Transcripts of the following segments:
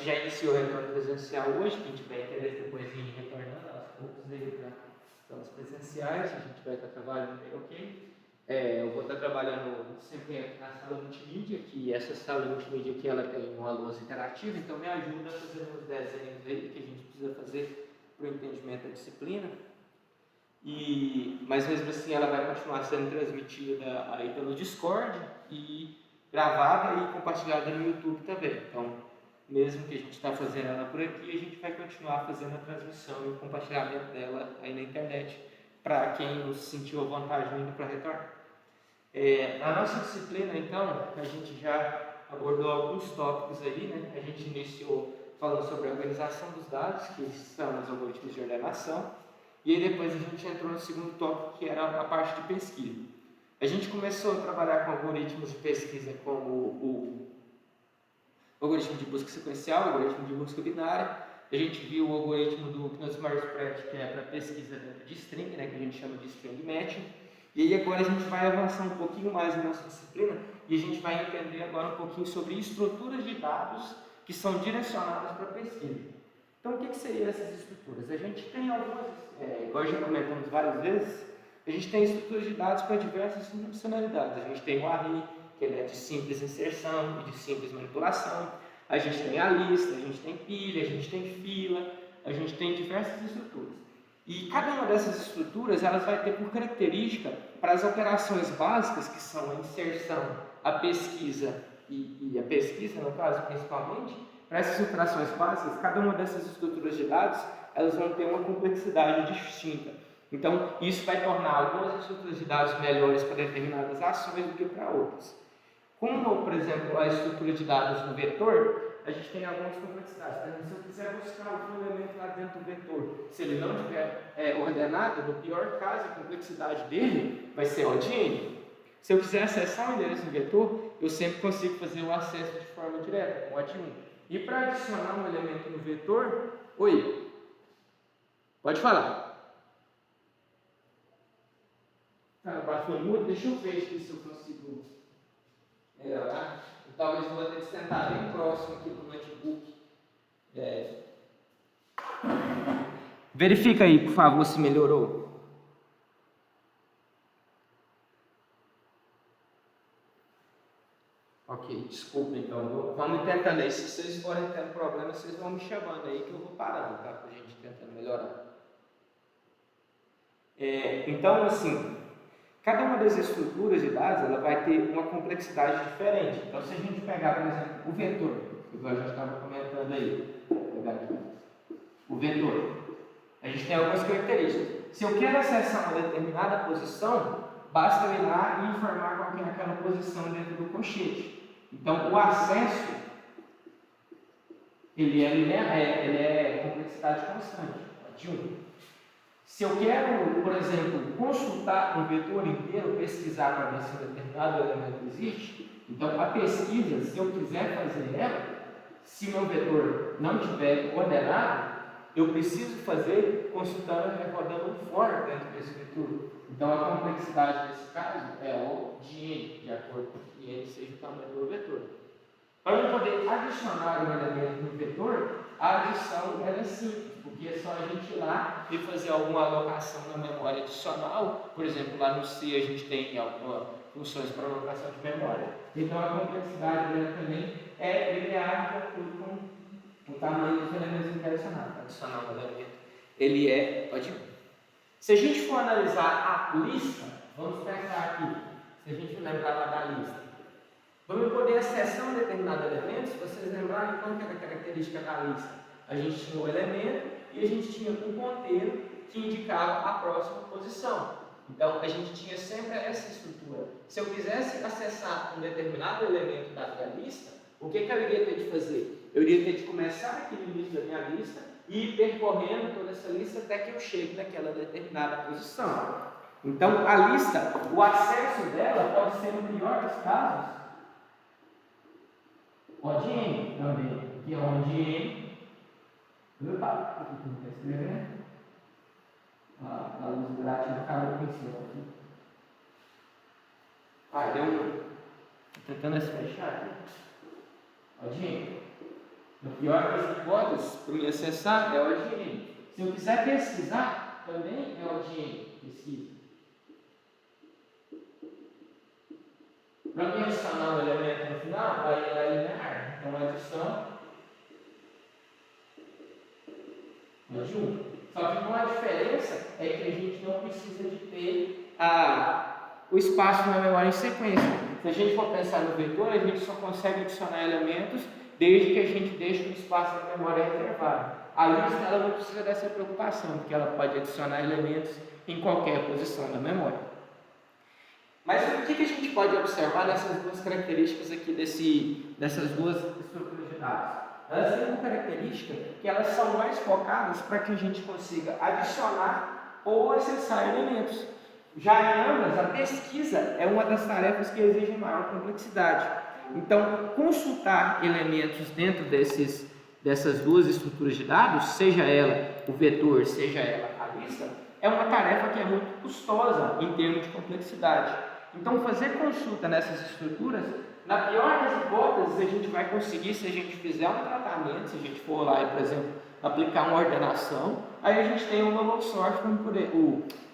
já iniciou o retorno presencial hoje, quem tiver interesse depois ir retornando aos poucos aí para os presenciais, a gente vai estar trabalhando aí, ok? Eu vou estar trabalhando sempre aqui na sala multimídia, que essa sala multimídia aqui ela tem uma lousa interativa, então me ajuda a fazer uns desenhos aí que a gente precisa fazer para o entendimento da disciplina. Mas mesmo assim ela vai continuar sendo transmitida aí pelo Discord e gravada e compartilhada no YouTube também. Então, mesmo que a gente está fazendo ela por aqui, a gente vai continuar fazendo a transmissão e o compartilhamento dela aí na internet para quem não se sentiu à vontade ainda para retornar. Na nossa disciplina, então, a gente já abordou alguns tópicos aí, né? A gente iniciou falando sobre a organização dos dados, que são os algoritmos de ordenação, e aí depois a gente entrou no segundo tópico, que era a parte de pesquisa. A gente começou a trabalhar com algoritmos de pesquisa como o algoritmo de busca sequencial, o algoritmo de busca binária. A gente viu o algoritmo do Knowledge Spread, que é para pesquisa dentro de string, né, que a gente chama de string matching. E aí agora a gente vai avançar um pouquinho mais na nossa disciplina e a gente vai entender agora um pouquinho sobre estruturas de dados que são direcionadas para pesquisa. Então o que seriam essas estruturas? A gente tem algumas, igual já comentamos várias vezes, a gente tem estruturas de dados para diversas funcionalidades. A gente tem o array, que ele é de simples inserção e de simples manipulação. A gente tem a lista, a gente tem pilha, a gente tem fila, a gente tem diversas estruturas. E cada uma dessas estruturas elas vai ter por característica para as operações básicas, que são a inserção, a pesquisa e a pesquisa, no caso, principalmente, para essas operações básicas, cada uma dessas estruturas de dados elas vão ter uma complexidade distinta. Então, isso vai tornar algumas estruturas de dados melhores para determinadas ações do que para outras. Como, por exemplo, a estrutura de dados no vetor, a gente tem algumas complexidades. Por exemplo, se eu quiser buscar algum elemento lá dentro do vetor, se ele não estiver ordenado, no pior caso, a complexidade dele vai ser O de N. Se eu quiser acessar um endereço no vetor, eu sempre consigo fazer o acesso de forma direta, com O de 1. E para adicionar um elemento no vetor, oi, pode falar. Tá, baixou muito, deixa eu ver aqui se eu consigo melhorar. Talvez eu vou ter que sentar bem próximo aqui do notebook. Verifica aí, por favor, se melhorou. Ok, desculpa então. Vamos tentando aí. Se vocês forem tendo problema, vocês vão me chamando aí que eu vou parando, tá? Pra gente tentando melhorar. Então, assim, cada uma das estruturas de dados ela vai ter uma complexidade diferente. Então, se a gente pegar, por exemplo, o vetor, igual eu já estava comentando aí, vou pegar aqui, o vetor, a gente tem algumas características. Se eu quero acessar uma determinada posição, basta eu ir lá e informar qual que é aquela posição dentro do colchete. Então, o acesso ele é complexidade constante, de 1. Se eu quero, por exemplo, consultar um vetor inteiro, pesquisar para ver se um determinado elemento existe, então a pesquisa, se eu quiser fazer ela, se meu vetor não estiver ordenado, eu preciso fazer consultando e rodando um for dentro desse vetor. Então a complexidade nesse caso é O de N, de acordo com que N seja o tamanho do vetor. Para eu poder adicionar um elemento no vetor, a adição é simples, porque é só a gente ir lá e fazer alguma alocação na memória adicional. Por exemplo, lá no C a gente tem algumas funções para alocação de memória. Então a complexidade dela também é linear de acordo com o tamanho dos elementos interessados. Para adicionar um elemento, ele é O de 1. Se a gente for analisar a lista, vamos pensar aqui, se a gente lembrar lá da lista, vamos poder acessar um determinado elemento. Se vocês lembrarem, qual que era a característica da lista? A gente tinha o elemento e a gente tinha um ponteiro que indicava a próxima posição. Então, a gente tinha sempre essa estrutura. Se eu quisesse acessar um determinado elemento da minha lista, o que eu iria ter de fazer? Eu iria ter de começar aqui no início da minha lista e ir percorrendo toda essa lista até que eu chegue naquela determinada posição. Então, a lista, o acesso dela pode ser, no pior dos casos, O de N também, que é O de N. Opa, aqui que não está escrevendo. A luz grátis acabou com isso aqui. Deu um. Estou tentando se fechar aqui. O de N. Na pior das hipóteses, para me acessar é o OGN. Se eu quiser pesquisar, também é o OGN, pesquisa. Para me adicionar um elemento no final, aí é linear. Então, adição de 1. Só que com a diferença é que a gente não precisa de ter o espaço na memória em sequência. Se a gente for pensar no vetor, a gente só consegue adicionar elementos desde que a gente deixe o espaço na memória reservado. A lista ela não precisa dessa preocupação, porque ela pode adicionar elementos em qualquer posição da memória. Mas o que a gente pode observar nessas duas características aqui dessas duas estruturas de dados? Elas têm uma característica que elas são mais focadas para que a gente consiga adicionar ou acessar elementos. Já em ambas, a pesquisa é uma das tarefas que exige maior complexidade. Então, consultar elementos dentro dessas duas estruturas de dados, seja ela o vetor, seja ela a lista, é uma tarefa que é muito custosa em termos de complexidade. Então, fazer consulta nessas estruturas, na pior das hipóteses, a gente vai conseguir, se a gente fizer um tratamento, se a gente for lá e, por exemplo, aplicar uma ordenação, aí a gente tem uma low source para poder,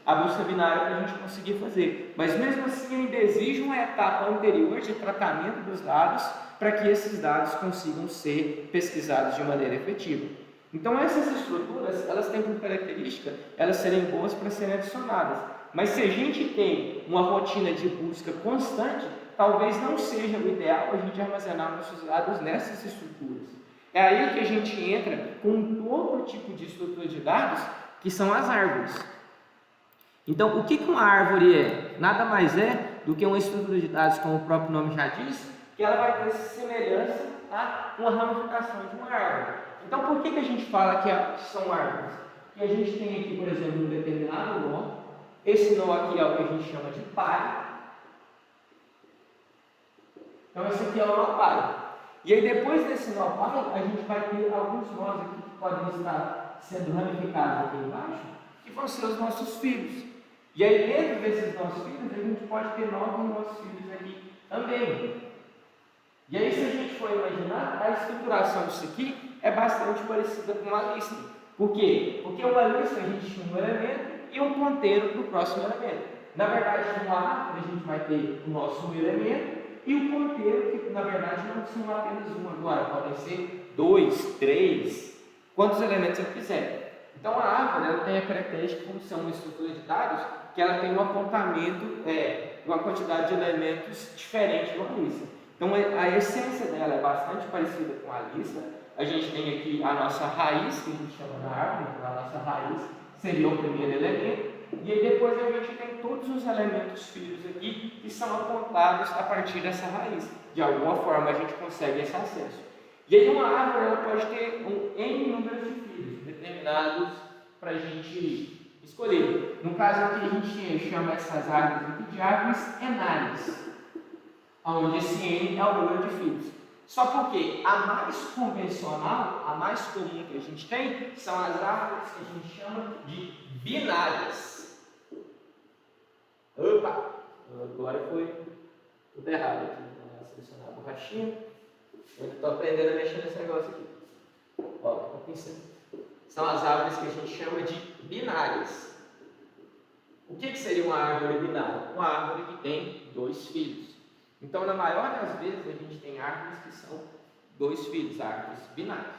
a busca binária para a gente conseguir fazer. Mas mesmo assim ainda exige uma etapa anterior de tratamento dos dados para que esses dados consigam ser pesquisados de maneira efetiva. Então essas estruturas, elas têm por característica elas serem boas para serem adicionadas. Mas se a gente tem uma rotina de busca constante, talvez não seja o ideal a gente armazenar nossos dados nessas estruturas. É aí que a gente entra com um outro tipo de estrutura de dados, que são as árvores. Então, o que uma árvore é? Nada mais é do que uma estrutura de dados, como o próprio nome já diz, que ela vai ter semelhança a uma ramificação de uma árvore. Então, por que a gente fala que são árvores? Porque a gente tem aqui, por exemplo, um determinado nó. Esse nó aqui é o que a gente chama de pai. Então, esse aqui é o nó pai. E aí, depois desse nó pai, a gente vai ter alguns nós aqui que podem estar sendo ramificados aqui embaixo, que vão ser os nossos filhos. E aí, dentro desses nossos filhos, a gente pode ter novos nossos filhos aqui também. E aí, se a gente for imaginar, a estruturação disso aqui é bastante parecida com uma lista. Por quê? Porque uma lista a gente tinha um elemento e um ponteiro para o próximo elemento. Na verdade, no A, a gente vai ter o nosso elemento e o ponteiro, que na verdade não são apenas um agora, podem ser 2, 3, quantos elementos eu quiser. Então, a árvore ela tem a característica, como ser uma estrutura de dados, que ela tem um apontamento, uma quantidade de elementos diferente de uma lista. Então, a essência dela é bastante parecida com a lista. A gente tem aqui a nossa raiz, que a gente chama da árvore, então a nossa raiz seria o primeiro elemento, e aí depois a gente tem todos os elementos filhos aqui, que são apontados a partir dessa raiz. De alguma forma a gente consegue esse acesso. E aí uma árvore ela pode ter N números de filhos, determinados para a gente escolher. No caso aqui a gente chama essas árvores aqui de árvores enárias, onde esse N é o número de filhos. Só porque a mais convencional, a mais comum que a gente tem, são as árvores que a gente chama de binárias. Opa! Agora foi tudo errado aqui. Vou selecionar a borrachinha. Eu estou aprendendo a mexer nesse negócio aqui. Ó, estou pensando. São as árvores que a gente chama de binárias. O que seria uma árvore binária? Uma árvore que tem 2 filhos. Então, na maior das vezes, a gente tem árvores que são 2 filhos, árvores binárias.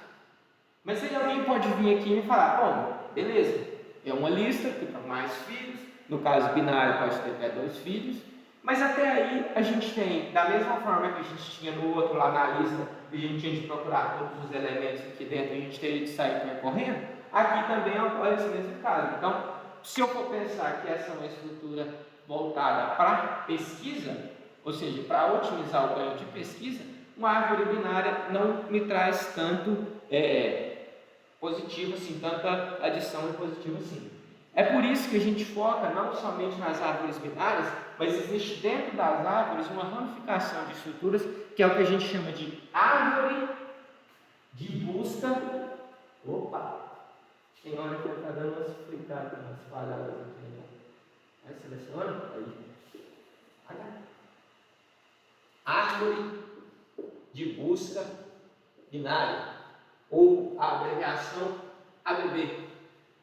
Mas aí alguém pode vir aqui e me falar, bom, beleza, é uma lista que tem mais filhos, no caso binário pode ter até 2 filhos, mas até aí a gente tem, da mesma forma que a gente tinha no outro lá na lista, que a gente tinha de procurar todos os elementos aqui dentro, a gente teria de sair percorrendo, aqui também ocorre esse mesmo caso. Então, se eu for pensar que essa é uma estrutura voltada para pesquisa, ou seja, para otimizar o ganho de pesquisa, uma árvore binária não me traz tanto positivo assim, tanta adição positiva assim. É por isso que a gente foca não somente nas árvores binárias, mas existe dentro das árvores uma ramificação de estruturas, que é o que a gente chama de árvore de busca. Opa! Tem hora que está dando umas fricadas, umas falhadas aqui. Aí seleciona, aí. Olha. Árvore de busca binária. abreviação ABB.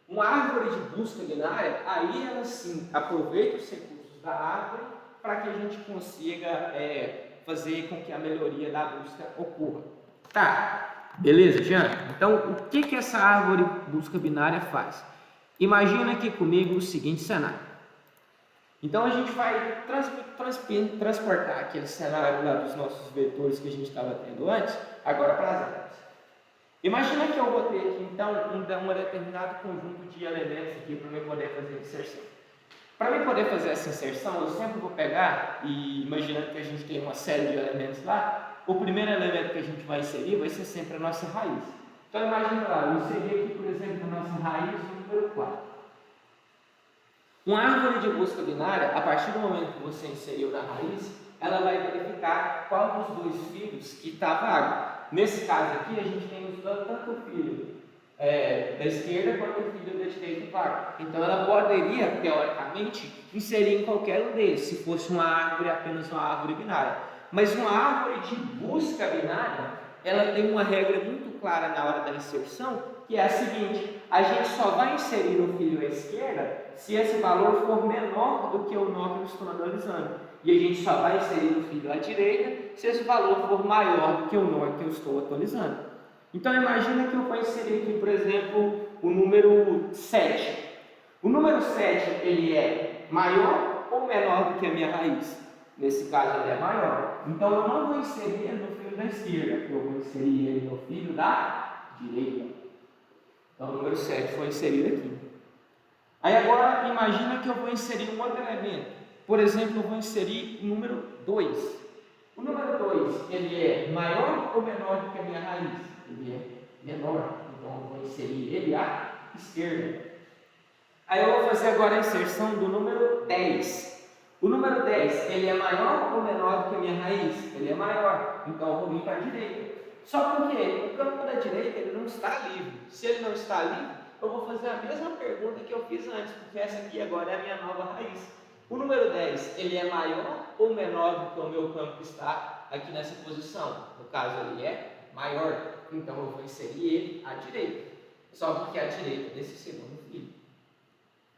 Uma árvore de busca binária, aí ela sim aproveita os recursos da árvore para que a gente consiga fazer com que a melhoria da busca ocorra. Tá, beleza, Jean? Então, o que essa árvore busca binária faz? Imagina aqui comigo o seguinte cenário. Então, a gente vai transportar aquele cenário lá dos nossos vetores que a gente estava tendo antes, agora para as áreas. Imagina que eu vou ter aqui, então, um determinado conjunto de elementos aqui para eu poder fazer inserção. Para eu poder fazer essa inserção, eu sempre vou pegar, e imaginando que a gente tem uma série de elementos lá, o primeiro elemento que a gente vai inserir vai ser sempre a nossa raiz. Então, imagina lá, eu inseri aqui, por exemplo, a nossa raiz no número 4. Uma árvore de busca binária, a partir do momento que você inseriu na raiz, ela vai verificar qual dos dois filhos que está vago. Nesse caso aqui, a gente tem tanto o filho da esquerda quanto o filho da direita vago. Então, ela poderia, teoricamente, inserir em qualquer um deles, se fosse uma árvore, apenas uma árvore binária. Mas uma árvore de busca binária, ela tem uma regra muito clara na hora da inserção, que é a seguinte: a gente só vai inserir o filho à esquerda se esse valor for menor do que o nó que eu estou analisando. E a gente só vai inserir o filho à direita se esse valor for maior do que o nó que eu estou atualizando. Então, imagina que eu vou inserir aqui, por exemplo, o número 7. O número 7, ele é maior ou menor do que a minha raiz? Nesse caso, ele é maior. Então, eu não vou inserir ele no filho da esquerda, eu vou inserir ele no filho da direita. Então, o número 7 foi inserido aqui. Aí, agora, imagina que eu vou inserir um outro elemento. Por exemplo, eu vou inserir o número 2. O número 2, ele é maior ou menor do que a minha raiz? Ele é menor. Então, eu vou inserir ele à esquerda. Aí, eu vou fazer agora a inserção do número 10. O número 10, ele é maior ou menor do que a minha raiz? Ele é maior. Então, eu vou vir para a direita. Só porque o campo da direita ele não está livre. Se ele não está livre, eu vou fazer a mesma pergunta que eu fiz antes, porque essa aqui agora é a minha nova raiz. O número 10, ele é maior ou menor do que o meu campo que está aqui nessa posição? No caso, ele é maior. Então, eu vou inserir ele à direita. Só porque é à direita desse segundo filho.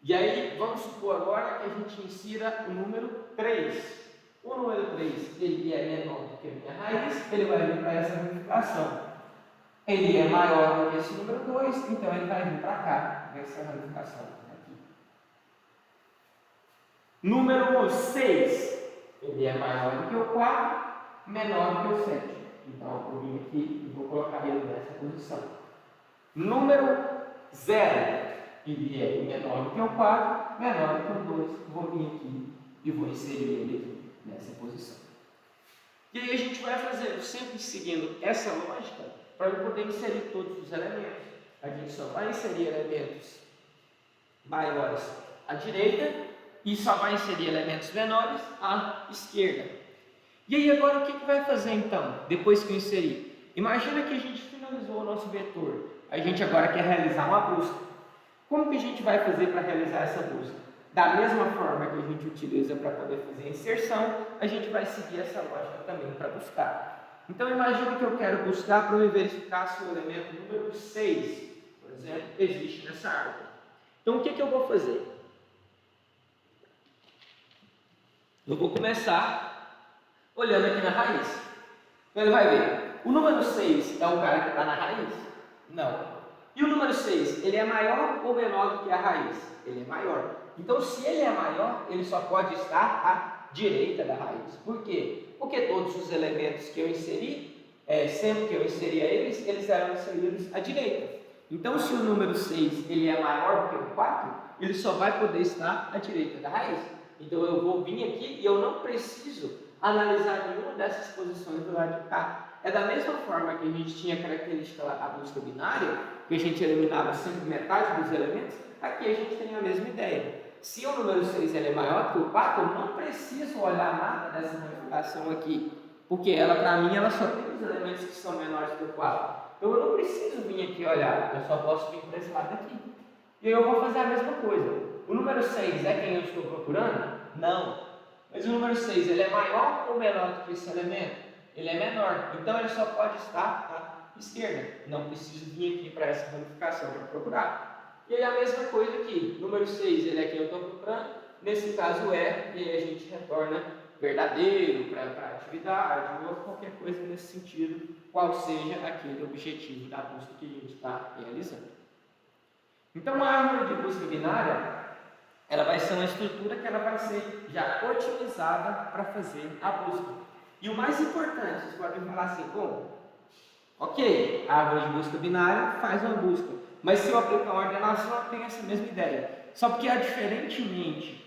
E aí, vamos supor agora que a gente insira o número 3. O número 3, ele é menor do que a minha raiz, ele vai vir para essa ramificação. Ele é maior do que esse número 2, então ele vai vir para cá, nessa ramificação aqui. Número 6, ele é maior do que o 4, menor do que o 7. Então, eu vou vir aqui e vou colocar ele nessa posição. Número 0, ele é menor do que o 4, menor do que o 2. Vou vir aqui e vou inserir ele aqui nessa posição. E aí a gente vai fazer sempre seguindo essa lógica para eu poder inserir todos os elementos. A gente só vai inserir elementos maiores à direita e só vai inserir elementos menores à esquerda. E aí agora o que vai fazer então, depois que eu inserir? Imagina que a gente finalizou o nosso vetor. A gente agora quer realizar uma busca. Como que a gente vai fazer para realizar essa busca? Da mesma forma que a gente utiliza para poder fazer a inserção, a gente vai seguir essa lógica também para buscar. Então, imagine que eu quero buscar para verificar se o elemento número 6, por exemplo, existe nessa árvore. Então, o que eu vou fazer? Eu vou começar olhando aqui na raiz. Então, ele vai ver, o número 6 é o cara que está na raiz? Não. E o número 6, ele é maior ou menor do que a raiz? Ele é maior. Então, se ele é maior, ele só pode estar à direita da raiz. Por quê? Porque todos os elementos que eu inseri, sempre que eu inseria eles eram inseridos à direita. Então, se o número 6 ele é maior do que o 4, ele só vai poder estar à direita da raiz. Então, eu vou vir aqui e eu não preciso analisar nenhuma dessas posições do lado de cá. É da mesma forma que a gente tinha a característica lá, a busca binária, que a gente eliminava sempre metade dos elementos, aqui a gente tem a mesma ideia. Se o número 6 ele é maior que o 4, eu não preciso olhar nada dessa ramificação aqui, porque ela, para mim, ela só tem os elementos que são menores que o 4. Então eu não preciso vir aqui olhar, eu só posso vir para esse lado aqui. E eu vou fazer a mesma coisa. O número 6 é quem eu estou procurando? Não. Mas o número 6 ele é maior ou menor do que esse elemento? Ele é menor, então ele só pode estar à esquerda. Não preciso vir aqui para essa ramificação para procurar. E aí a mesma coisa aqui. Número 6, ele é quem eu estou procurando. Nesse caso é, e aí a gente retorna verdadeiro para a atividade ou qualquer coisa nesse sentido, qual seja aquele objetivo da busca que a gente está realizando. Então a árvore de busca binária, ela vai ser uma estrutura que ela vai ser já otimizada para fazer a busca. E o mais importante, vocês podem falar assim, bom, ok, a árvore de busca binária faz uma busca, mas se eu aplicar uma ordenação, eu tenho essa mesma ideia. Só porque, diferentemente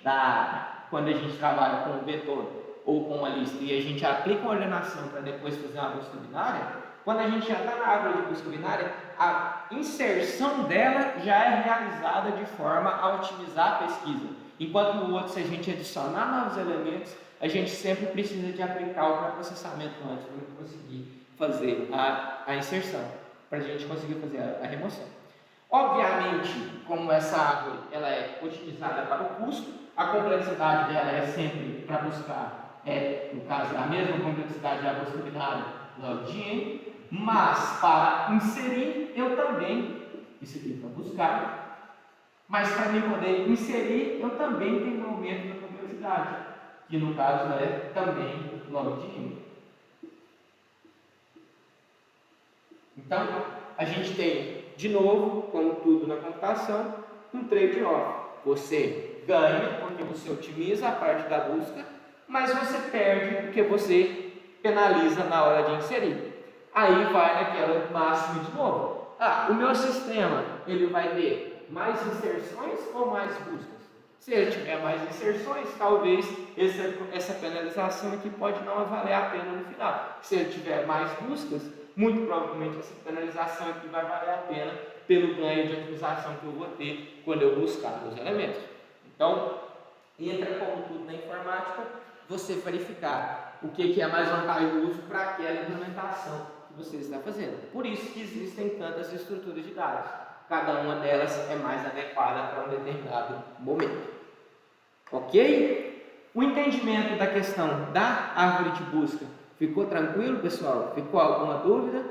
quando a gente trabalha com um vetor ou com uma lista e a gente aplica uma ordenação para depois fazer uma busca binária, quando a gente já está na árvore de busca binária, a inserção dela já é realizada de forma a otimizar a pesquisa. Enquanto no outro, se a gente adicionar novos elementos, a gente sempre precisa de aplicar o pré-processamento antes para conseguir fazer a inserção, para a gente conseguir fazer a remoção. Obviamente, como essa árvore ela é otimizada para o custo, a complexidade dela é sempre para buscar, no caso, a mesma complexidade da busca binária log de n, mas para inserir eu também, isso aqui é para buscar, mas para mim poder inserir eu também tenho um aumento da complexidade, que no caso é também log de n. Então, a gente tem, de novo, como tudo na computação, um trade-off. Você ganha porque você otimiza a parte da busca, mas você perde porque você penaliza na hora de inserir. Aí vai naquela máxima de novo. O meu sistema, ele vai ter mais inserções ou mais buscas? Se ele tiver mais inserções, talvez essa penalização aqui pode não valer a pena no final. Se ele tiver mais buscas, muito provavelmente essa penalização aqui vai valer a pena pelo ganho de otimização que eu vou ter quando eu buscar os elementos. Então, entra como tudo na informática, você verificar o que é mais vantajoso para aquela implementação que você está fazendo. Por isso que existem tantas estruturas de dados. Cada uma delas é mais adequada para um determinado momento. Ok? O entendimento da questão da árvore de busca ficou tranquilo, pessoal? Ficou alguma dúvida?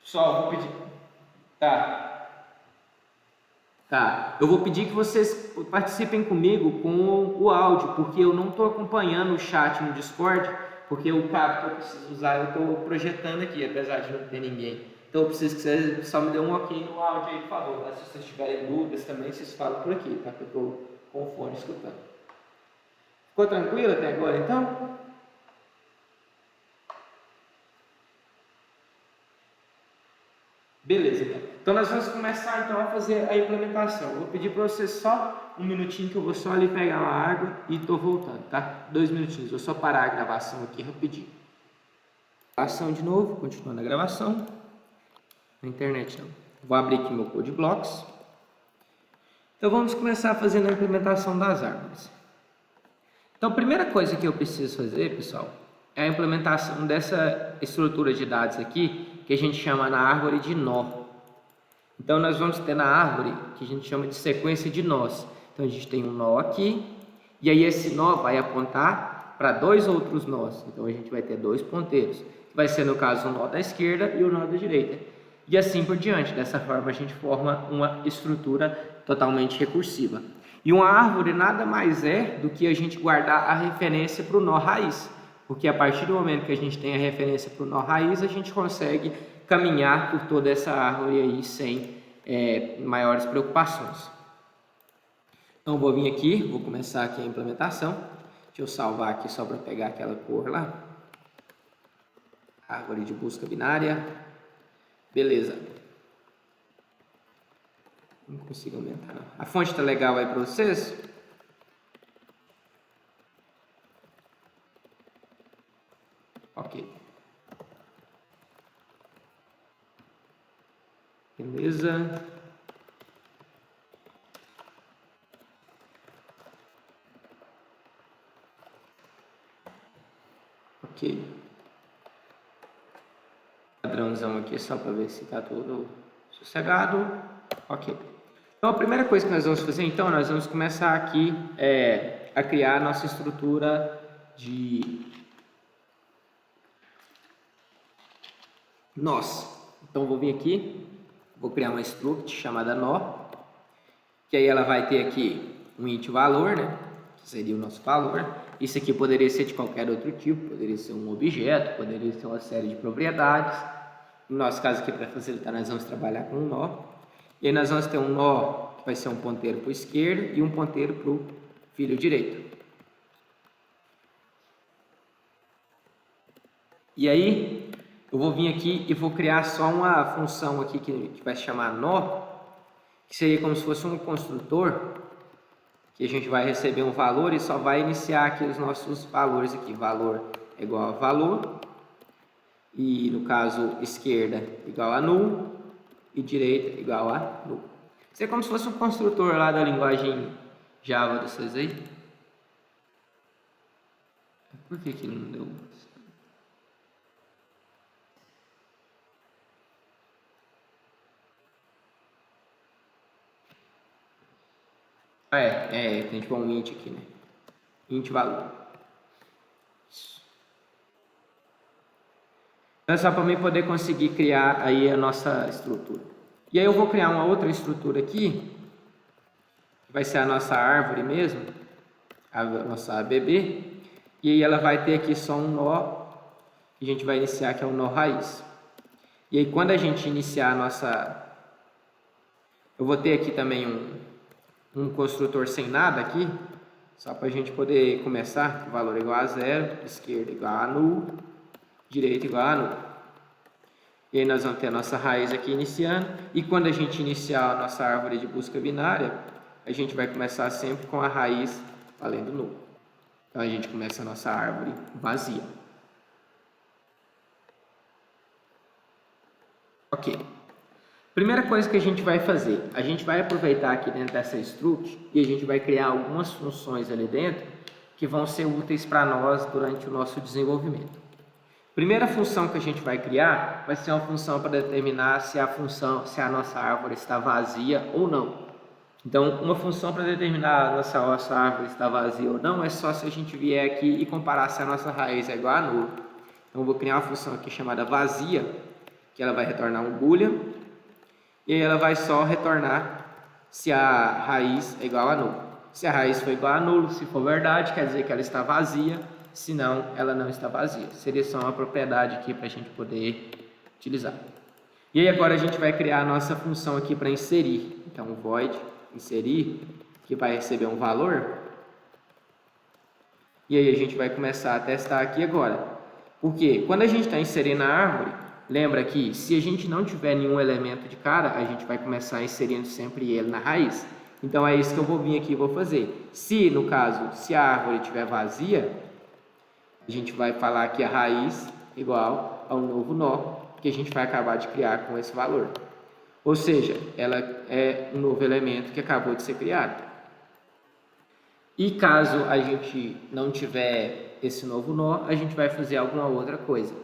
Pessoal, vou pedir. Tá. Eu vou pedir que vocês participem comigo com o áudio, porque eu não estou acompanhando o chat no Discord, porque o cabo que eu preciso usar eu estou projetando aqui, apesar de não ter ninguém. Então eu preciso que vocês só me dêem um ok no áudio aí, por favor. Tá? Se vocês tiverem dúvidas também, vocês falam por aqui, tá? Que eu estou com o fone escutando. Ficou tranquilo até agora, então? Beleza, então nós vamos começar então a fazer a implementação. Eu vou pedir para você só um minutinho que eu vou só ali pegar uma água e estou voltando, tá? 2 minutinhos, vou só parar a gravação aqui rapidinho. Gravação de novo, continuando a gravação. Na internet não. Vou abrir aqui meu Code Blocks. Então vamos começar fazendo a implementação das árvores. Então a primeira coisa que eu preciso fazer, pessoal, é a implementação dessa estrutura de dados aqui, que a gente chama na árvore de nó. Então nós vamos ter na árvore que a gente chama de sequência de nós. Então a gente tem um nó aqui, e aí esse nó vai apontar para 2 outros nós. Então a gente vai ter 2 ponteiros, que vai ser no caso o nó da esquerda e o nó da direita. E assim por diante. Dessa forma a gente forma uma estrutura totalmente recursiva. E uma árvore nada mais é do que a gente guardar a referência para o nó raiz. Porque a partir do momento que a gente tem a referência para o nó raiz, a gente consegue caminhar por toda essa árvore aí sem maiores preocupações. Então vou vir aqui, vou começar aqui a implementação. Deixa eu salvar aqui só para pegar aquela cor lá. Árvore de busca binária. Beleza. Não consigo aumentar não. A fonte está legal aí para vocês? Ok. Beleza. Ok. Padrãozão aqui só para ver se está tudo sossegado. Ok. Então, a primeira coisa que nós vamos fazer, então, nós vamos começar aqui a criar a nossa estrutura de nós. Então, vou vir aqui, vou criar uma struct chamada nó, que aí ela vai ter aqui um int valor, né, que seria o nosso valor. Isso aqui poderia ser de qualquer outro tipo, poderia ser um objeto, poderia ser uma série de propriedades. No nosso caso aqui, para facilitar, nós vamos trabalhar com um nó. E aí nós vamos ter um nó que vai ser um ponteiro para o esquerdo e um ponteiro para o filho direito. E aí eu vou vir aqui e vou criar só uma função aqui que vai se chamar nó, que seria como se fosse um construtor, que a gente vai receber um valor e só vai iniciar aqui os nossos valores aqui. Valor é igual a valor, e no caso esquerda igual a null, e direita igual a null. Isso é como se fosse um construtor lá da linguagem Java de vocês aí. Por que que não deu? Tem tipo um int aqui, né? Int valor. Então é só para mim poder conseguir criar aí a nossa estrutura. E aí eu vou criar uma outra estrutura aqui, que vai ser a nossa árvore mesmo, a nossa ABB, e aí ela vai ter aqui só um nó, que a gente vai iniciar, que é o nó raiz. E aí quando a gente iniciar a nossa... Eu vou ter aqui também um construtor sem nada aqui, só para a gente poder começar, o valor é igual a 0, esquerda igual a null, direita igual a null. E aí nós vamos ter a nossa raiz aqui iniciando, e quando a gente iniciar a nossa árvore de busca binária, a gente vai começar sempre com a raiz valendo null. Então a gente começa a nossa árvore vazia. Ok. Primeira coisa que a gente vai fazer, a gente vai aproveitar aqui dentro dessa struct e a gente vai criar algumas funções ali dentro que vão ser úteis para nós durante o nosso desenvolvimento. Primeira função que a gente vai criar vai ser uma função para determinar se a nossa árvore está vazia ou não. Então, uma função para determinar se a nossa árvore está vazia ou não é só se a gente vier aqui e comparar se a nossa raiz é igual a null. Então, eu vou criar uma função aqui chamada vazia, que ela vai retornar um boolean, e aí ela vai só retornar se a raiz é igual a null. Se a raiz for igual a null, se for verdade, quer dizer que ela está vazia, se não, ela não está vazia. Seria só uma propriedade aqui para a gente poder utilizar. E aí agora a gente vai criar a nossa função aqui para inserir. Então, void inserir, que vai receber um valor. E aí a gente vai começar a testar aqui agora. Porque quando a gente está inserindo a árvore, lembra que se a gente não tiver nenhum elemento de cara, a gente vai começar inserindo sempre ele na raiz. Então é isso que eu vou vir aqui e vou fazer. Se, no caso, se a árvore estiver vazia, a gente vai falar que a raiz igual ao novo nó que a gente vai acabar de criar com esse valor. Ou seja, ela é um novo elemento que acabou de ser criado. E caso a gente não tiver esse novo nó, a gente vai fazer alguma outra coisa.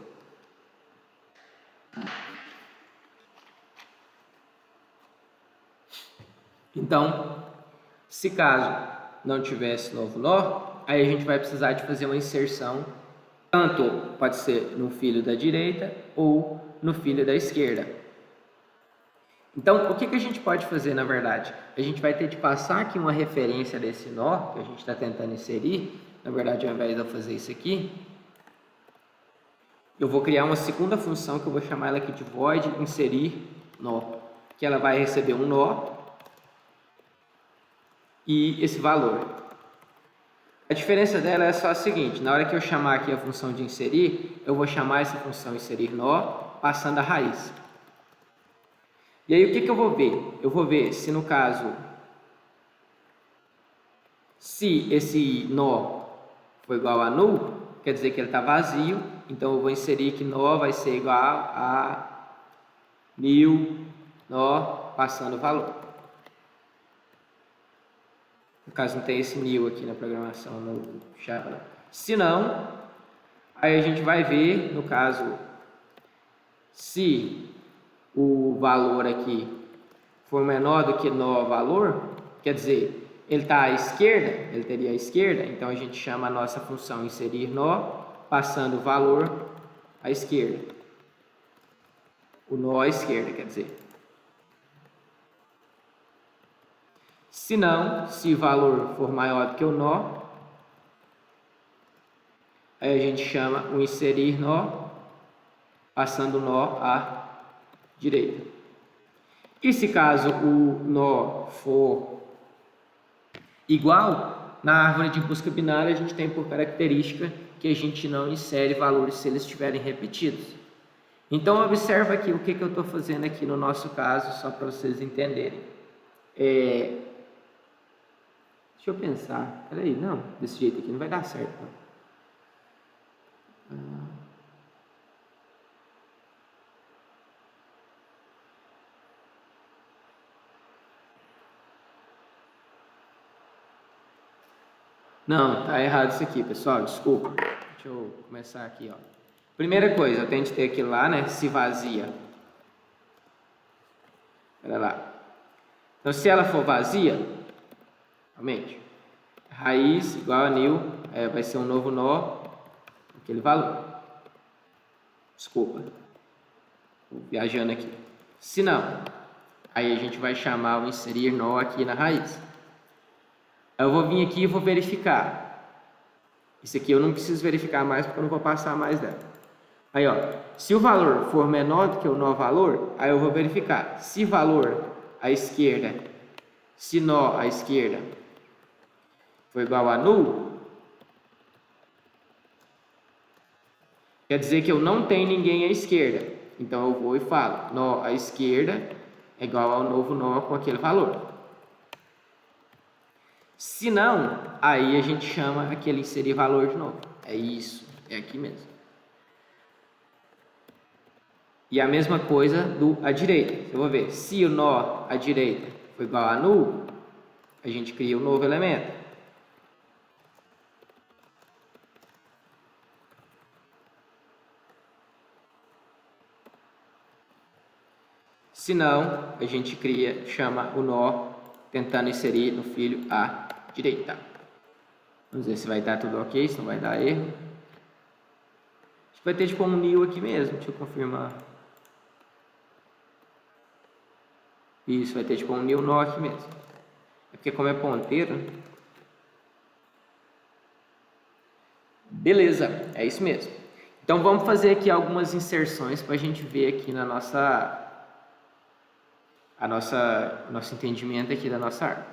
Então, se caso não tiver esse novo nó, aí a gente vai precisar de fazer uma inserção, tanto pode ser no filho da direita ou no filho da esquerda. Então, o que a gente pode fazer, na verdade? A gente vai ter de passar aqui uma referência desse nó que a gente está tentando inserir. Na verdade, ao invés de eu fazer isso aqui, eu vou criar uma segunda função que eu vou chamar ela aqui de void inserir nó, que ela vai receber um nó e esse valor. A diferença dela é só a seguinte: na hora que eu chamar aqui a função de inserir, eu vou chamar essa função inserir nó passando a raiz. E aí o que eu vou ver? Eu vou ver se no caso, se esse nó for igual a null, quer dizer que ele está vazio, então eu vou inserir que nó vai ser igual a 1000 nó passando o valor. No caso não tem esse 1000 aqui na programação no Java. Se não, aí a gente vai ver, no caso, se o valor aqui for menor do que nó valor, quer dizer, ele está à esquerda, ele teria à esquerda, então a gente chama a nossa função inserir nó, passando o valor à esquerda. O nó à esquerda, quer dizer. Se não, se o valor for maior do que o nó, aí a gente chama o inserir nó, passando o nó à direita. E se caso o nó for igual, na árvore de busca binária a gente tem por característica que a gente não insere valores se eles estiverem repetidos. Então observa aqui o que eu estou fazendo aqui no nosso caso, só para vocês entenderem. Deixa eu pensar. Peraí, não, desse jeito aqui não vai dar certo. Não, tá errado isso aqui, pessoal, desculpa. Deixa eu começar aqui, ó. Primeira coisa, eu tenho que ter aquilo lá, né? Se vazia. Olha lá. Então, se ela for vazia, realmente, raiz igual a nil, vai ser um novo nó, aquele valor. Desculpa. Estou viajando aqui. Se não, aí a gente vai chamar o inserir nó aqui na raiz. Eu vou vir aqui e vou verificar. Isso aqui eu não preciso verificar mais porque eu não vou passar mais dela. Aí, ó, se o valor for menor do que o nó valor, aí eu vou verificar. Se valor à esquerda, se nó à esquerda for igual a nulo, quer dizer que eu não tenho ninguém à esquerda. Então eu vou e falo, nó à esquerda é igual ao novo nó com aquele valor. Se não, aí a gente chama aquele inserir valor de novo. É isso, é aqui mesmo. E a mesma coisa do à direita. Eu vou ver, se o nó à direita for igual a nulo, a gente cria um novo elemento. Se não, a gente chama o nó tentando inserir no filho à direita. Vamos ver se vai dar tudo ok, se não vai dar erro. Acho que vai ter tipo um nil aqui mesmo, deixa eu confirmar. Isso, vai ter tipo um nil nó aqui mesmo. É porque como é ponteiro... Beleza, é isso mesmo. Então vamos fazer aqui algumas inserções para a gente ver aqui na nosso entendimento aqui da nossa árvore.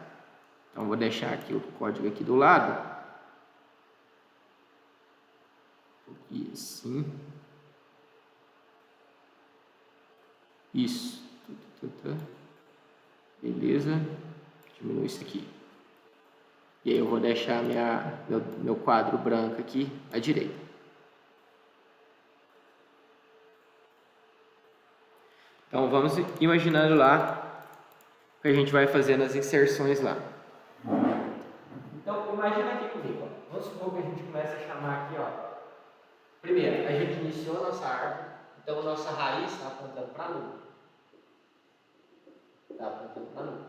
Então vou deixar aqui o código aqui do lado. E assim. Isso. Beleza. Diminui isso aqui. E aí eu vou deixar meu quadro branco aqui à direita. Então vamos imaginando lá o que a gente vai fazer nas inserções lá. Então imagina aqui comigo. Ó. Vamos supor que a gente começa a chamar aqui, ó. Primeiro, a gente iniciou a nossa árvore, então a nossa raiz está apontando para nulo. Está apontando para nulo.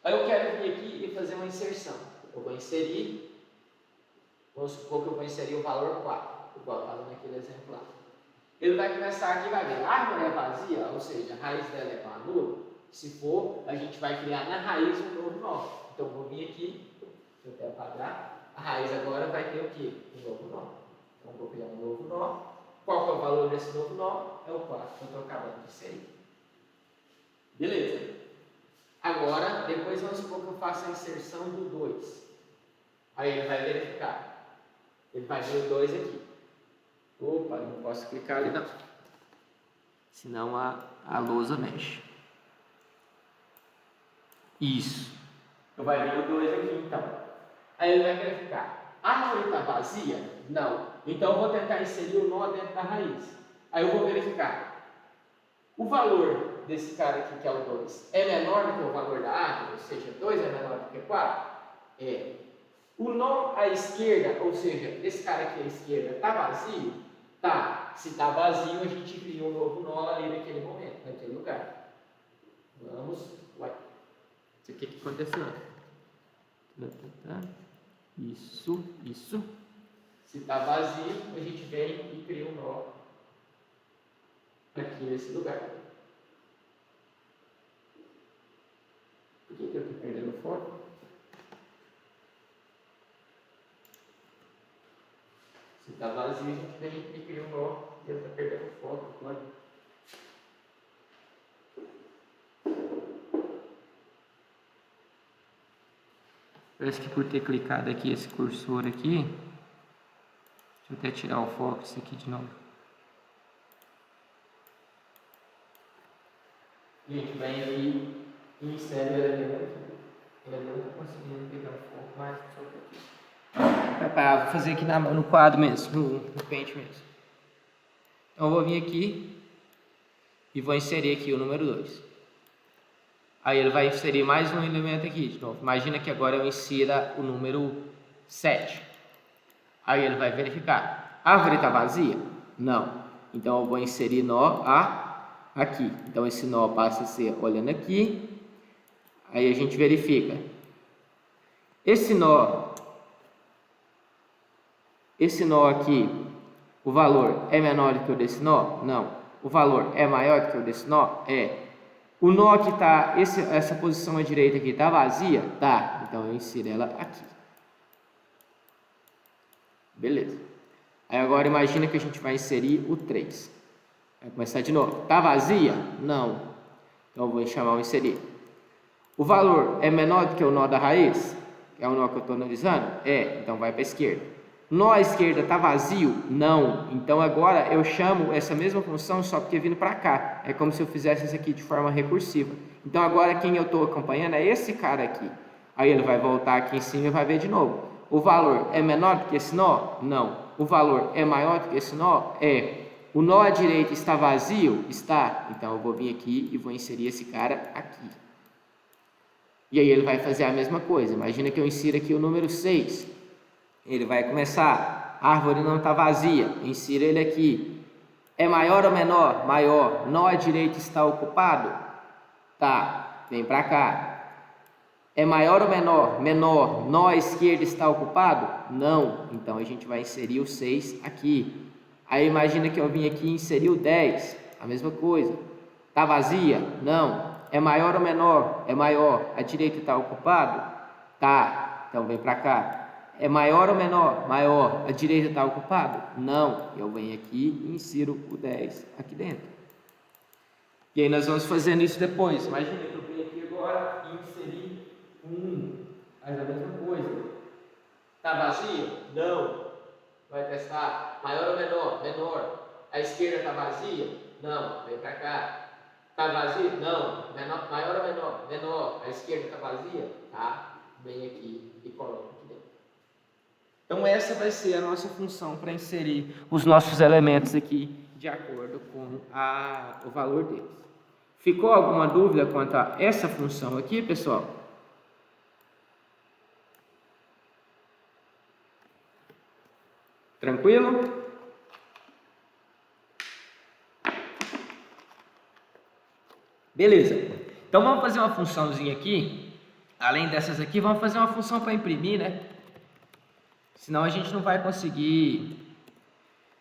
Aí eu quero vir aqui e fazer uma inserção. Eu vou inserir, vamos supor que eu vou inserir o valor 4, igual estava naquele exemplo lá. Ele vai começar aqui e vai ver, a árvore é vazia, ou seja, a raiz dela é igual a nulo. Se for, a gente vai criar na raiz um novo nó. Então eu vou vir aqui, deixa eu até apagar, a raiz agora vai ter o quê? Um novo nó. Então vou criar um novo nó. Qual que é o valor desse novo nó? É o 4, que eu estou acabando de inserir. Beleza. Agora, depois vamos supor que eu faça a inserção do 2. Aí ele vai verificar. Ele vai ver o 2 aqui. Opa, não posso clicar ali não. Senão a lousa mexe. Isso. Então vai ver o 2 aqui então. Aí ele vai verificar. A árvore está vazia? Não. Então eu vou tentar inserir o nó dentro da raiz. Aí eu vou verificar. O valor desse cara aqui, que é o 2, é menor do que o valor da árvore? Ou seja, 2 é menor do que 4? É. O nó à esquerda, ou seja, esse cara aqui à esquerda, está vazio? Tá. Se está vazio, a gente cria um novo nó ali naquele momento, naquele lugar. Vamos. Uai. Isso aqui que aconteceu. Isso. Se está vazio, a gente vem e cria um nó aqui nesse lugar. Por que eu estou perdendo o foco? Se está vazio, a gente vem e cria um nó e ele está perdendo o foco. Claro. Parece que por ter clicado aqui esse cursor aqui, deixa eu até tirar o foco isso aqui de novo. Gente, vem aí e insere o elemento. Ele não está conseguindo pegar o foco mais, só aqui. Vou fazer aqui no quadro mesmo, no Paint mesmo. Então eu vou vir aqui e vou inserir aqui o número 2. Aí ele vai inserir mais um elemento aqui de novo. Imagina que agora eu insira o número 7. Aí ele vai verificar. A árvore está vazia? Não. Então eu vou inserir nó aqui. Então esse nó passa a ser olhando aqui. Aí a gente verifica. Esse nó aqui, o valor é menor do que o desse nó? Não. O valor é maior do que o desse nó? É. O nó que está, essa posição à direita aqui, está vazia? Tá. Então eu insiro ela aqui. Beleza. Aí agora imagina que a gente vai inserir o 3. Vai começar de novo. Está vazia? Não. Então eu vou chamar o inserir. O valor é menor do que o nó da raiz? É o nó que eu estou analisando? É. Então vai para a esquerda. Nó à esquerda está vazio? Não. Então agora eu chamo essa mesma função só porque vindo para cá. É como se eu fizesse isso aqui de forma recursiva. Então agora quem eu estou acompanhando é esse cara aqui. Aí ele vai voltar aqui em cima e vai ver de novo. O valor é menor do que esse nó? Não. O valor é maior do que esse nó? É. O nó à direita está vazio? Está. Então eu vou vir aqui e vou inserir esse cara aqui. E aí ele vai fazer a mesma coisa. Imagina que eu insiro aqui o número 6. Ele vai começar, a árvore não está vazia, insira ele aqui. É maior ou menor? Maior. Nó à direita está ocupado? Tá, vem para cá. É maior ou menor? Menor. Nó à esquerda está ocupado? Não. Então a gente vai inserir o 6 aqui. Aí imagina que eu vim aqui e inseri o 10, a mesma coisa. Está vazia? Não. É maior ou menor? É maior. A direita está ocupado? Tá, então vem para cá. É maior ou menor? Maior. A direita está ocupada? Não. Eu venho aqui e insiro o 10 aqui dentro. E aí nós vamos fazendo isso depois. Imagina que eu venho aqui agora e inseri um. Faz a mesma coisa. Está vazio? Não. Vai testar. Maior ou menor? Menor. A esquerda está vazia? Não. Vem para cá. Está vazio? Não. Menor, maior ou menor? Menor. A esquerda está vazia? Tá. Vem aqui e coloca aqui dentro. Então essa vai ser a nossa função para inserir os nossos elementos aqui de acordo com o valor deles. Ficou alguma dúvida quanto a essa função aqui, pessoal? Tranquilo? Beleza. Então vamos fazer uma funçãozinha aqui. Além dessas aqui, vamos fazer uma função para imprimir, né? Senão a gente não vai conseguir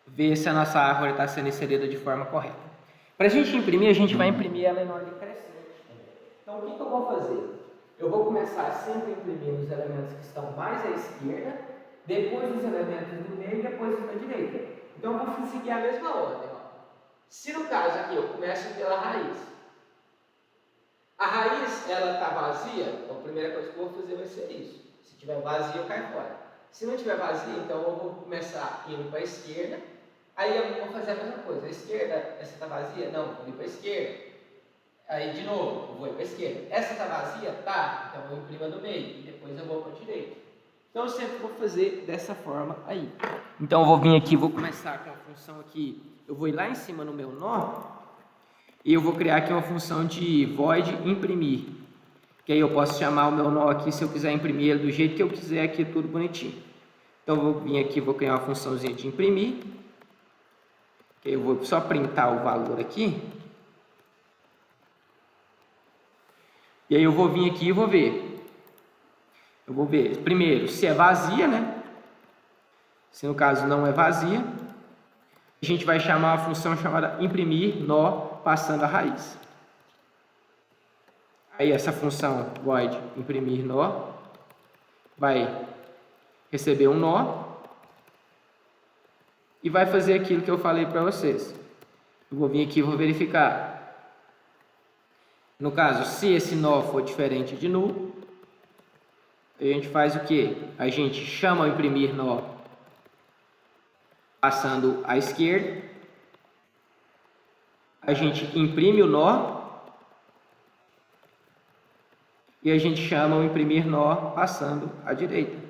ver se a nossa árvore está sendo inserida de forma correta. Para a gente imprimir, a gente vai imprimir ela em ordem crescente. Então o que eu vou fazer? Eu vou começar sempre imprimindo os elementos que estão mais à esquerda, depois os elementos do meio e depois os da direita. Então eu vou seguir a mesma ordem. Ó. Se no caso aqui eu começo pela raiz, a raiz ela está vazia, então a primeira coisa que eu vou fazer vai ser isso. Se tiver vazia eu caio fora. Se não tiver vazio, então eu vou começar indo para a esquerda, aí eu vou fazer a mesma coisa. A esquerda, essa está vazia? Não, vou ir para a esquerda. Aí de novo, eu vou ir para a esquerda. Essa está vazia? Tá, então eu vou imprima do meio e depois eu vou para a direita. Então eu sempre vou fazer dessa forma aí. Então eu vou vir aqui, vou começar com a função aqui, eu vou ir lá em cima no meu nó e eu vou criar aqui uma função de void imprimir. Que aí eu posso chamar o meu nó aqui, se eu quiser imprimir ele do jeito que eu quiser, aqui tudo bonitinho. Então eu vou vir aqui, vou criar uma funçãozinha de imprimir. Que aí eu vou só printar o valor aqui. E aí eu vou vir aqui e vou ver. Eu vou ver primeiro se é vazia, né? Se no caso não é vazia, a gente vai chamar uma função chamada imprimir nó passando a raiz. Aí essa função void imprimir nó vai receber um nó e vai fazer aquilo que eu falei para vocês. Eu vou vir aqui e vou verificar. No caso, se esse nó for diferente de nulo, a gente faz o quê? A gente chama o imprimir nó passando à esquerda, a gente imprime o nó e a gente chama o imprimir nó passando à direita.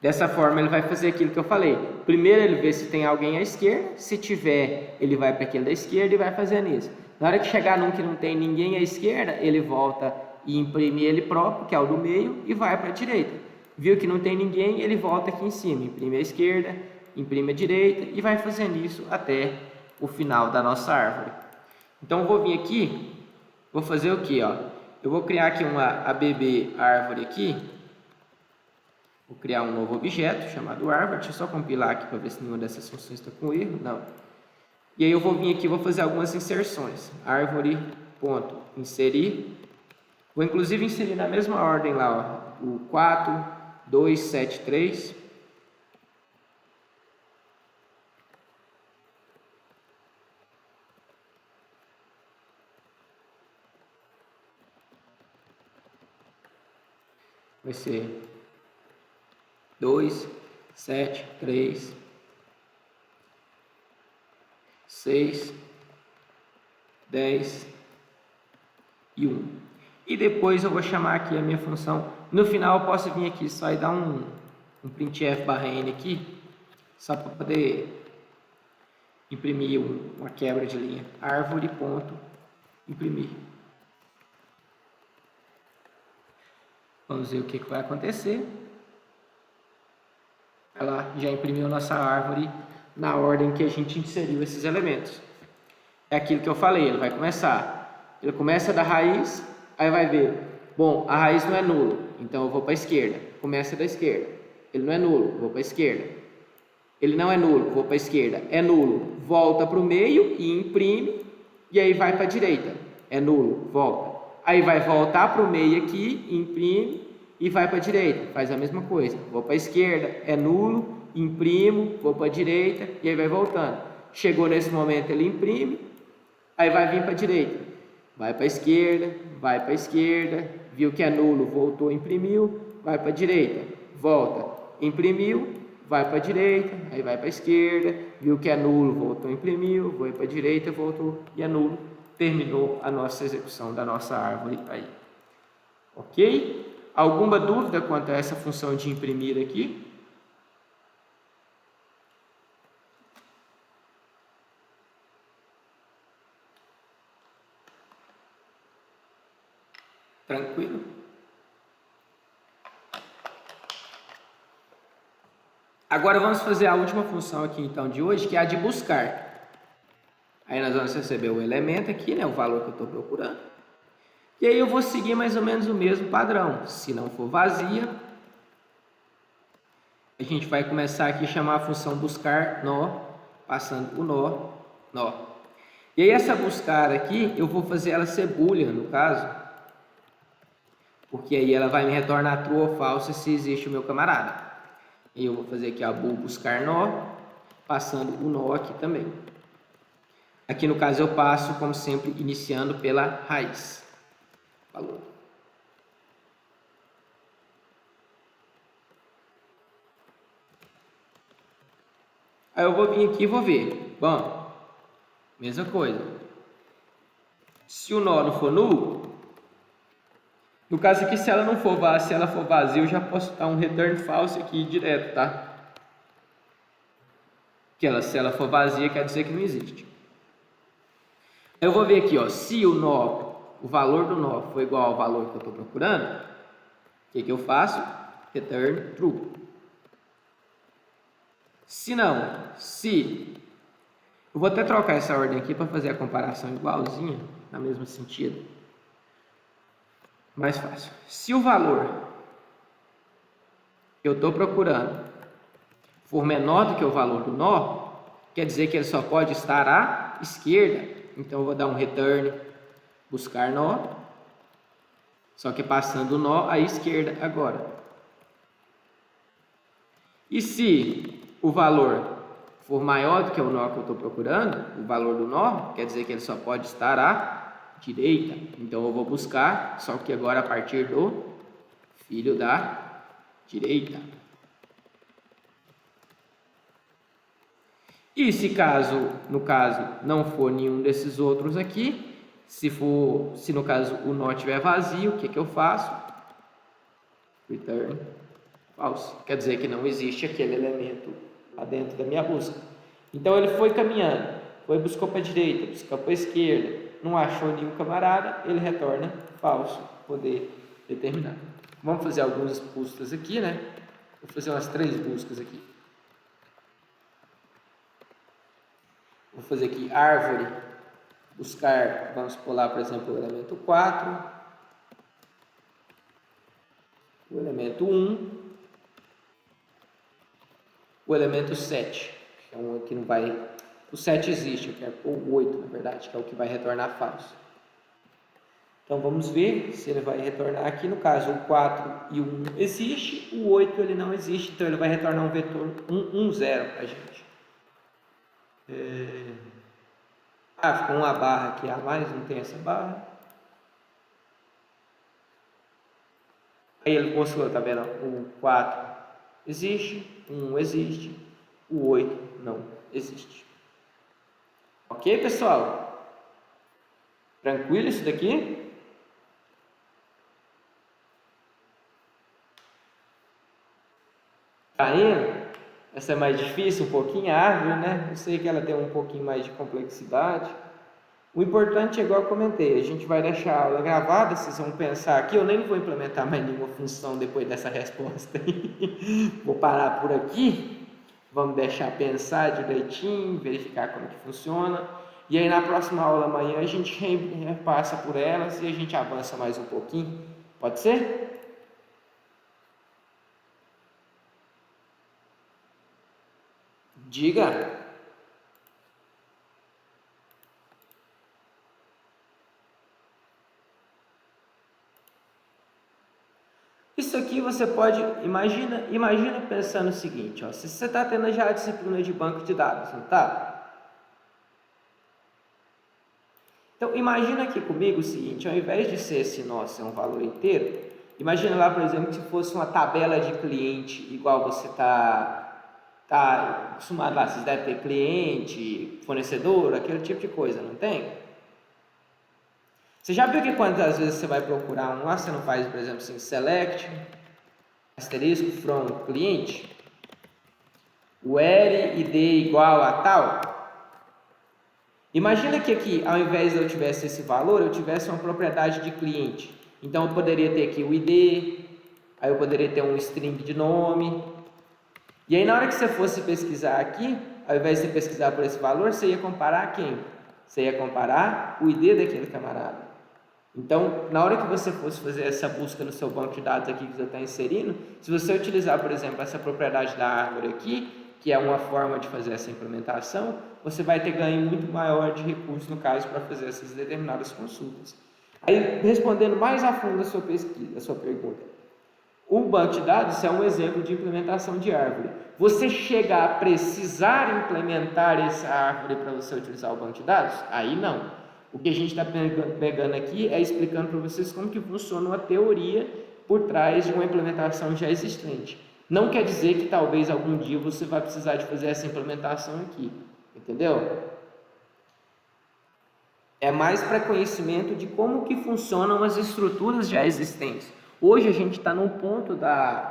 Dessa forma ele vai fazer aquilo que eu falei. Primeiro ele vê se tem alguém à esquerda, se tiver ele vai para aquele da esquerda e vai fazendo isso. Na hora que chegar num que não tem ninguém à esquerda, ele volta e imprime ele próprio, que é o do meio, e vai para a direita. Viu que não tem ninguém, ele volta aqui em cima, imprime a esquerda, imprime a direita e vai fazendo isso até o final da nossa árvore. Então eu vou vir aqui, vou fazer o que? Eu vou criar aqui uma ABB árvore aqui, vou criar um novo objeto chamado árvore, deixa eu só compilar aqui para ver se nenhuma dessas funções está com erro, não. E aí eu vou vir aqui e vou fazer algumas inserções, árvore.inserir, vou inclusive inserir na mesma ordem lá, o 4, 2, 7, 3. Vai ser 2, 7, 3, 6, 10 e 1. E depois eu vou chamar aqui a minha função. No final eu posso vir aqui só e dar um printf /n aqui, só para poder imprimir uma quebra de linha. Árvore.imprimir. Vamos ver o que vai acontecer. Ela já imprimiu nossa árvore na ordem que a gente inseriu esses elementos. É aquilo que eu falei, ele vai começar. Ele começa da raiz, aí vai ver. Bom, a raiz não é nulo, então eu vou para a esquerda. Começa da esquerda. Ele não é nulo, vou para a esquerda. Ele não é nulo, vou para a esquerda. É nulo, volta para o meio e imprime, e aí vai para a direita. É nulo, volta. Aí vai voltar para o meio aqui, imprime e vai para a direita. Faz a mesma coisa. Vou para a esquerda, é nulo, imprimo, vou para a direita e aí vai voltando. Chegou nesse momento, ele imprime, aí vai vir para a direita. Vai para a esquerda, viu que é nulo, voltou, imprimiu, vai para a direita. Volta, imprimiu, vai para a direita, aí vai para a esquerda, viu que é nulo, voltou, imprimiu, vai para a direita, voltou e é nulo. Terminou a nossa execução da nossa árvore aí. Ok? Alguma dúvida quanto a essa função de imprimir aqui? Tranquilo? Agora vamos fazer a última função aqui então de hoje, que é a de buscar. Aí nós vamos receber o elemento aqui, né, o valor que eu estou procurando. E aí eu vou seguir mais ou menos o mesmo padrão. Se não for vazia, a gente vai começar aqui a chamar a função buscar nó, passando o nó. E aí essa buscar aqui, eu vou fazer ela ser boolean, no caso, porque aí ela vai me retornar true ou false se existe o meu camarada. E eu vou fazer aqui a bool buscar nó, passando o nó aqui também. Aqui no caso eu passo, como sempre, iniciando pela raiz. Falou. Aí eu vou vir aqui e vou ver. Bom, mesma coisa. Se o nó não for nulo, no caso aqui, se ela for vazia, eu já posso dar um return false aqui direto, tá? Que se ela for vazia, quer dizer que não existe. Eu vou ver aqui, se o valor do nó for igual ao valor que eu estou procurando, o que eu faço? Return true. Se não, se Eu vou até trocar essa ordem aqui para fazer a comparação igualzinha, no mesmo sentido. Mais fácil. Se o valor que eu estou procurando for menor do que o valor do nó, quer dizer que ele só pode estar à esquerda. Então eu vou dar um return, buscar nó, só que passando o nó à esquerda agora. E se o valor for maior do que o nó que eu estou procurando, o valor do nó, quer dizer que ele só pode estar à direita. Então eu vou buscar, só que agora a partir do filho da direita. E se no caso não for nenhum desses outros aqui, se no caso o nó estiver vazio, o que eu faço? Return false. Quer dizer que não existe aquele elemento lá dentro da minha busca. Então ele foi caminhando, buscou para a direita, buscou para a esquerda, não achou nenhum camarada, ele retorna falso, poder determinar. Vamos fazer algumas buscas aqui, né? Vou fazer umas 3 buscas aqui. Vou fazer aqui árvore, buscar, vamos pular, por exemplo, o elemento 4, o elemento 1, o elemento 7, que é um que não vai... O 7 existe, eu quero pôr o 8, na verdade, que é o que vai retornar falso. Então vamos ver se ele vai retornar aqui. No caso, o 4 e o 1 existe, o 8 ele não existe, então ele vai retornar um vetor 1, 0 para a gente. Ficou uma barra aqui a mais, não tem essa barra. Aí ele mostrou, tá vendo? O 4 existe, o 1 existe, o 8 não existe. Ok, pessoal? Tranquilo isso daqui? Tá indo? Essa é mais difícil, um pouquinho, a árvore, né? Eu sei que ela tem um pouquinho mais de complexidade. O importante é, igual eu comentei, a gente vai deixar a aula gravada, vocês vão pensar aqui, eu nem vou implementar mais nenhuma função depois dessa resposta aí. Vou parar por aqui, vamos deixar pensar direitinho, verificar como que funciona. E aí na próxima aula amanhã a gente repassa por elas e a gente avança mais um pouquinho. Pode ser? Diga. Isso aqui você pode, imagina pensando o seguinte, ó, se você está tendo já a disciplina de banco de dados, não está? Então, imagina aqui comigo o seguinte, ao invés de ser esse nó ser um valor inteiro, imagina lá, por exemplo, que se fosse uma tabela de cliente, igual você está acostumado lá, vocês devem ter cliente, fornecedor, aquele tipo de coisa, não tem? Você já viu que quantas vezes você vai procurar um lá, você não faz, por exemplo, assim, select, asterisco, from cliente, where id igual a tal? Imagina que aqui, ao invés de eu tivesse esse valor, eu tivesse uma propriedade de cliente. Então, eu poderia ter aqui o id, aí eu poderia ter um string de nome. E aí, na hora que você fosse pesquisar aqui, ao invés de você pesquisar por esse valor, você ia comparar quem? Você ia comparar o id daquele camarada. Então, na hora que você fosse fazer essa busca no seu banco de dados aqui que você está inserindo, se você utilizar, por exemplo, essa propriedade da árvore aqui, que é uma forma de fazer essa implementação, você vai ter ganho muito maior de recursos, no caso, para fazer essas determinadas consultas. Aí, respondendo mais a fundo a sua pesquisa, a sua pergunta, o banco de dados é um exemplo de implementação de árvore. Você chega a precisar implementar essa árvore para você utilizar o banco de dados? Aí não. O que a gente está pegando aqui é explicando para vocês como que funciona uma teoria por trás de uma implementação já existente. Não quer dizer que talvez algum dia você vai precisar de fazer essa implementação aqui, entendeu? É mais para conhecimento de como que funcionam as estruturas já existentes. Hoje a gente está num ponto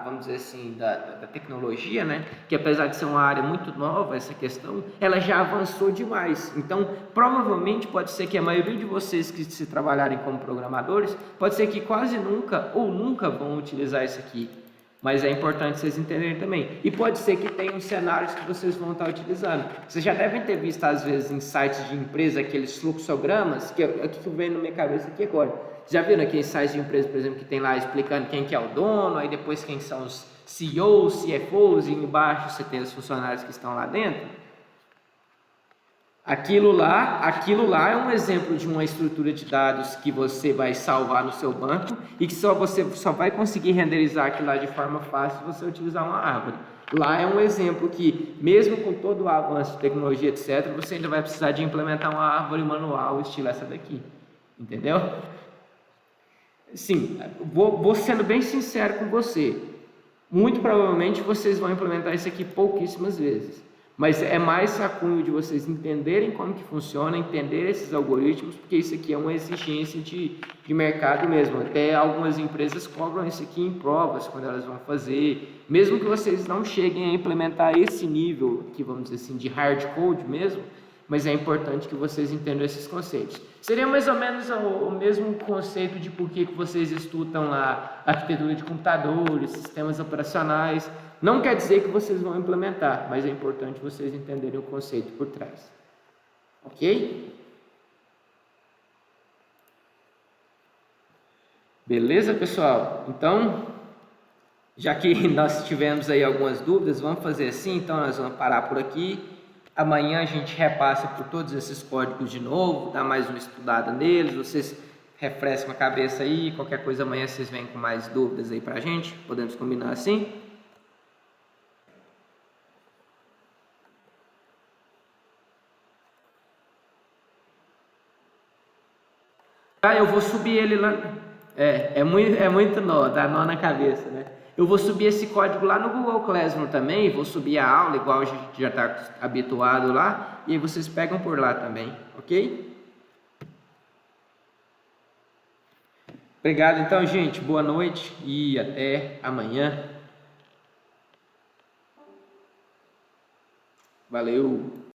vamos dizer assim, da tecnologia, né? Que apesar de ser uma área muito nova, essa questão, ela já avançou demais. Então, provavelmente pode ser que a maioria de vocês que se trabalharem como programadores, pode ser que quase nunca ou nunca vão utilizar isso aqui. Mas é importante vocês entenderem também. E pode ser que tenham cenários que vocês vão estar utilizando. Vocês já devem ter visto, às vezes, em sites de empresa, aqueles fluxogramas, que é o que vem na minha cabeça aqui agora. Já viram aqueles sites de empresa, por exemplo, que tem lá explicando quem que é o dono, aí depois quem são os CEOs, CFOs, e embaixo você tem os funcionários que estão lá dentro? Aquilo lá é um exemplo de uma estrutura de dados que você vai salvar no seu banco e que você só vai conseguir renderizar aquilo lá de forma fácil se você utilizar uma árvore. Lá é um exemplo que, mesmo com todo o avanço de tecnologia, etc., você ainda vai precisar de implementar uma árvore manual estilo essa daqui. Entendeu? Sim, vou sendo bem sincero com você. Muito provavelmente vocês vão implementar isso aqui pouquíssimas vezes. Mas é mais a cunho de vocês entenderem como que funciona, entender esses algoritmos, porque isso aqui é uma exigência de mercado mesmo. Até algumas empresas cobram isso aqui em provas, quando elas vão fazer. Mesmo que vocês não cheguem a implementar esse nível, que vamos dizer assim, de hard code mesmo, mas é importante que vocês entendam esses conceitos. Seria mais ou menos o mesmo conceito de por que vocês estudam lá arquitetura de computadores, sistemas operacionais. Não quer dizer que vocês vão implementar, mas é importante vocês entenderem o conceito por trás. Ok? Beleza, pessoal? Então, já que nós tivemos aí algumas dúvidas, vamos fazer assim, então nós vamos parar por aqui. Amanhã a gente repassa por todos esses códigos de novo, dá mais uma estudada neles, vocês refrescam a cabeça aí, qualquer coisa amanhã vocês vêm com mais dúvidas aí pra gente, podemos combinar assim? Eu vou subir ele lá. É muito nó, dá nó na cabeça, né? Eu vou subir esse código lá no Google Classroom também, vou subir a aula, igual a gente já está habituado lá, e aí vocês pegam por lá também, ok? Obrigado então, gente. Boa noite e até amanhã. Valeu!